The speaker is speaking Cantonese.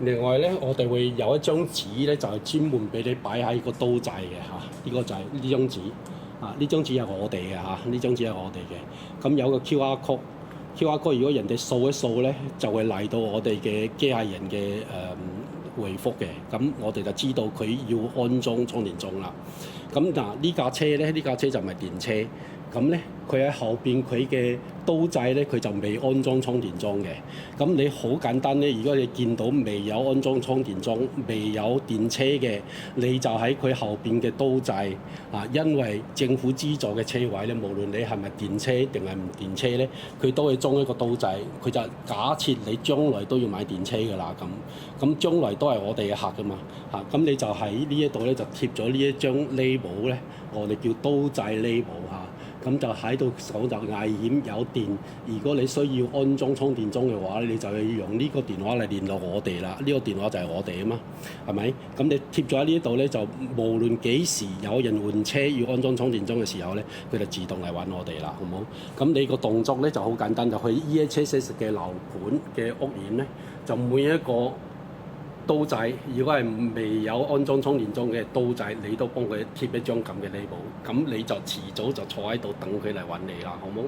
另外咧，我哋會有一張紙咧，就係專門俾你擺喺個刀掣嘅嚇，呢個就係呢張紙啊，呢張紙係我哋嘅嚇，呢張紙係我哋嘅。咁有個 QR code，QR code 如果人哋掃一掃咧，就會嚟到我哋嘅機械人嘅回覆嘅，咁我哋就知道佢要安裝充電樁啦。咁嗱，呢架車咧，呢架車就唔係電車，咁咧佢喺後邊佢嘅刀掣咧，佢就未安裝充電樁嘅。咁你好簡單咧，如果你見到未有安裝充電樁、未有電車嘅，你就喺佢後邊嘅刀掣啊，因為政府資助嘅車位咧，無論你係咪電車定係唔電車咧，佢都會裝一個刀掣。佢就假設你將來都要買電車㗎啦，咁將來都係我哋嘅客㗎嘛嚇，咁你就喺呢一度咧就貼咗呢一張 label 咧，我哋叫刀掣 label 嚇。咁就喺度講就危險有電，如果你需要安裝充電樁嘅話，你就要用呢個電話嚟聯絡我哋啦。呢個電話就係我哋啊嘛，係咪？咁你貼咗喺呢度咧，就無論幾時有人換車要安裝充電樁嘅時候咧，佢就自動嚟揾我哋啦，好唔好？咁你個動作咧就好簡單，就去 EHSS 嘅樓盤嘅屋苑咧，就每一個刀仔，如果係未有安裝充電樁嘅刀仔，你都幫佢貼一張咁嘅 label，咁你就遲早就坐喺度等佢嚟揾你啦，好冇？